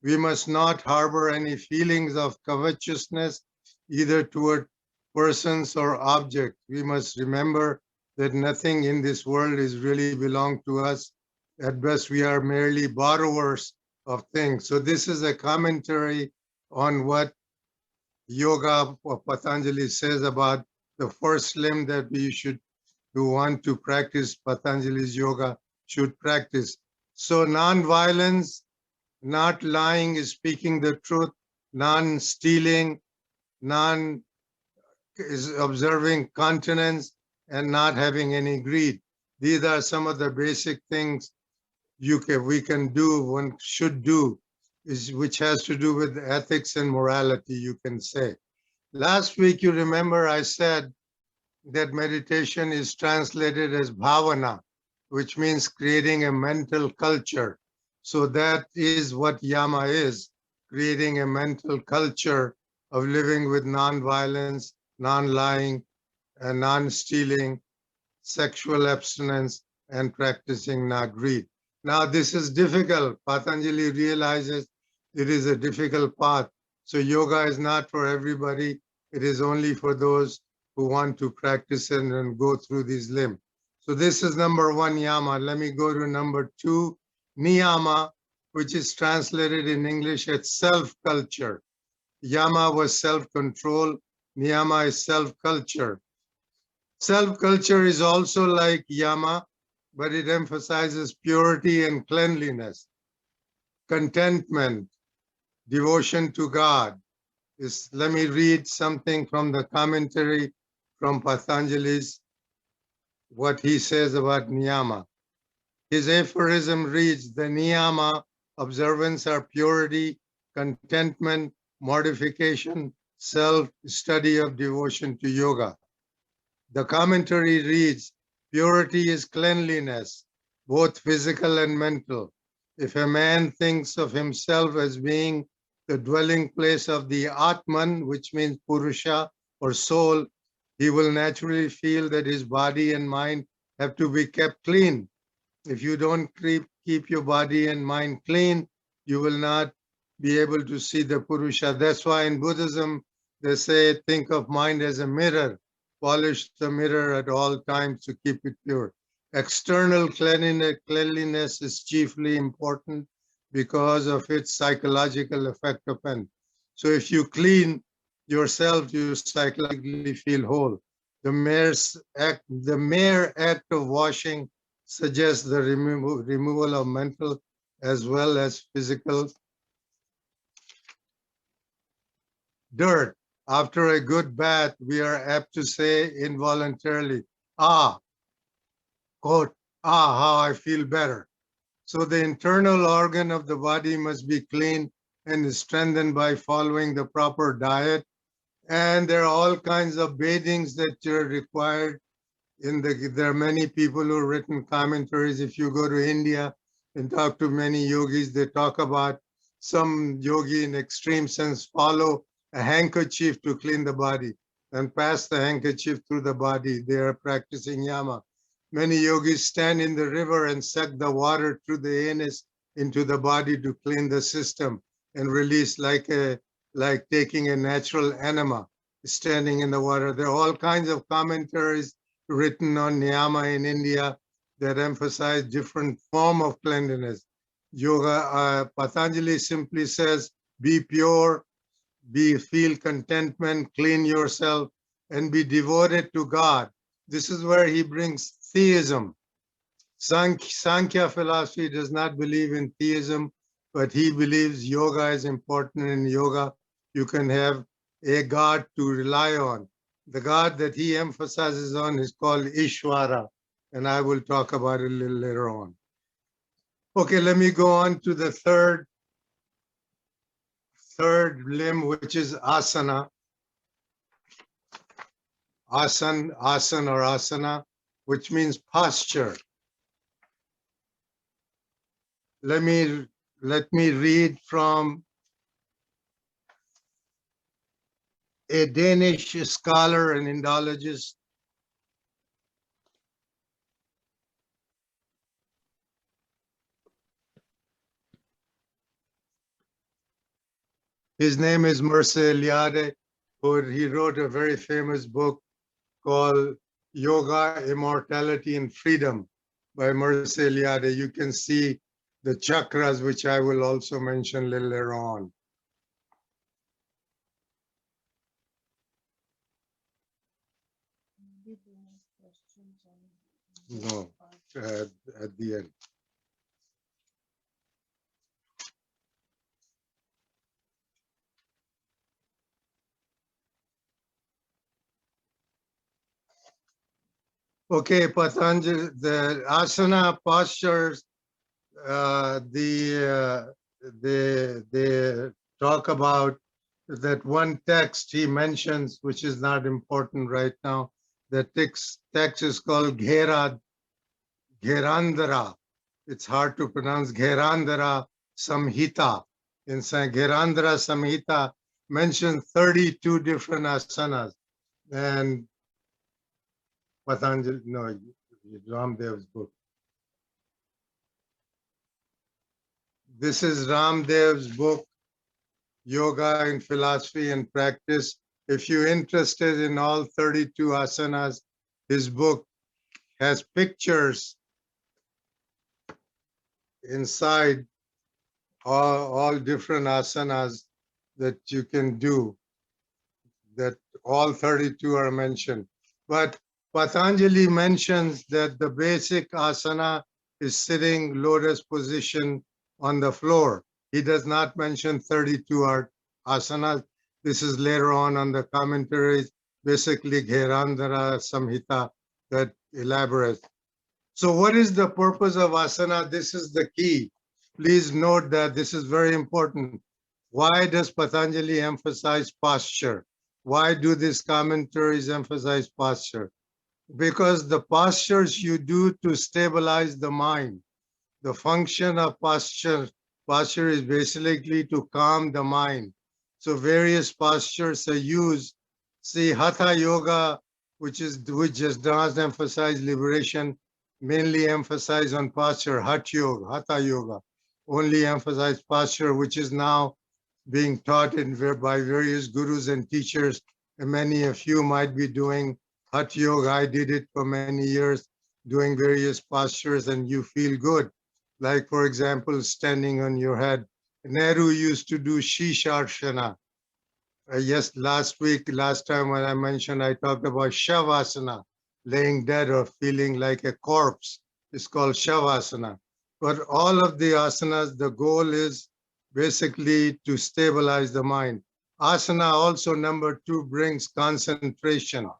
We must not harbor any feelings of covetousness, either toward persons or objects. We must remember that nothing in this world is really belong to us. At best, we are merely borrowers of things. So this is a commentary on what Yoga or Patanjali says about the first limb that we should, who want to practice Patanjali's yoga, should practice. So non-violence, not lying is speaking the truth, non-stealing, non is observing continence, and not having any greed. These are some of the basic things we can do, one should do, is which has to do with ethics and morality, you can say. Last week, you remember I said that meditation is translated as bhavana, which means creating a mental culture. So that is what yama is, creating a mental culture of living with non-violence, non-lying, non-stealing, sexual abstinence, and practicing not greed. Now, this is difficult. Patanjali realizes it is a difficult path. So yoga is not for everybody. It is only for those who want to practice and go through these limbs. So this is number one, yama. Let me go to number two, niyama, which is translated in English as self-culture. Yama was self-control. Niyama is self-culture. Self-culture is also like yama, but it emphasizes purity and cleanliness, contentment, devotion to God. Let me read something from the commentary from Patanjali's, what he says about niyama. His aphorism reads, the niyama observance are purity, contentment, mortification, self-study of devotion to yoga. The commentary reads, purity is cleanliness, both physical and mental. If a man thinks of himself as being the dwelling place of the Atman, which means Purusha or soul, he will naturally feel that his body and mind have to be kept clean. If you don't keep your body and mind clean, you will not be able to see the Purusha. That's why in Buddhism, they say, think of mind as a mirror. Polish the mirror at all times to keep it pure. External cleanliness is chiefly important because of its psychological effect upon. So if you clean yourself, you psychologically feel whole. The mere act of washing suggests the removal of mental as well as physical dirt. After a good bath, we are apt to say involuntarily, quote, how I feel better. So the internal organ of the body must be clean and strengthened by following the proper diet. And there are all kinds of bathings that are required. There are many people who have written commentaries. If you go to India and talk to many yogis, they talk about some yogi in extreme sense follow a handkerchief to clean the body and pass the handkerchief through the body. They are practicing yama. Many yogis stand in the river and suck the water through the anus into the body to clean the system and release like taking a natural enema, standing in the water. There are all kinds of commentaries written on niyama in India that emphasize different form of cleanliness. Yoga, Patanjali simply says, be pure, feel contentment, clean yourself, and be devoted to God. This is where he brings theism. Sankhya philosophy does not believe in theism, but he believes yoga is important. In yoga, you can have a God to rely on. The God that he emphasizes on is called Ishwara, and I will talk about it a little later on. Okay, let me go on to the third limb, which is asana. Asana, which means posture. Let me read from a Danish scholar and Indologist, His name is Mircea Eliade, he wrote a very famous book called Yoga, Immortality, and Freedom by Mircea Eliade. You can see the chakras, which I will also mention later on. No, at the end. Okay, Patanjali, the asana postures, they talk about that one text he mentions, which is not important right now. The text is called Gherandara. It's hard to pronounce. Gherandara Samhita. In Gherandara Samhita mentions 32 different asanas. And Patanjali, no, Ramdev's book. This is Ramdev's book, Yoga in Philosophy and Practice. If you're interested in all 32 asanas, his book has pictures inside all different asanas that you can do, that all 32 are mentioned. But Patanjali mentions that the basic asana is sitting lotus position on the floor. He does not mention 32 asanas. This is later on the commentaries, basically Gherandara Samhita that elaborates. So what is the purpose of asana? This is the key. Please note that this is very important. Why does Patanjali emphasize posture? Why do these commentaries emphasize posture? Because the postures you do to stabilize the mind. The function of posture is basically to calm the mind. So various postures are used. See, Hatha Yoga, which just does emphasize liberation, mainly emphasize on posture. Hatha Yoga, only emphasize posture, which is now being taught by various gurus and teachers. And many of you might be doing Hatha Yoga. I did it for many years, doing various postures, and you feel good. Like, for example, standing on your head. Nehru used to do Shisharshana. Yes, last time when I mentioned, I talked about Shavasana, laying dead or feeling like a corpse. It's called Shavasana. But all of the asanas, the goal is basically to stabilize the mind. Asana also, number 2, brings concentration.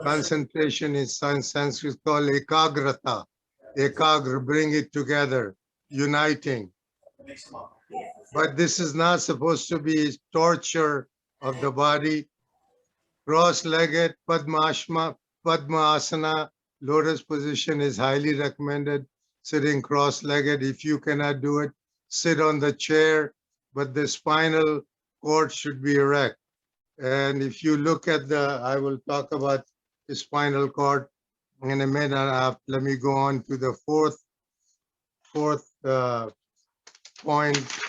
Concentration in Sanskrit called ekagrata. Ekagra, bring it together, uniting. But this is not supposed to be torture of the body. Cross-legged Padmasana, lotus position is highly recommended. Sitting cross-legged. If you cannot do it, sit on the chair, but the spinal cord should be erect. And if you look at I will talk about the spinal cord in a minute. Let me go on to the fourth point.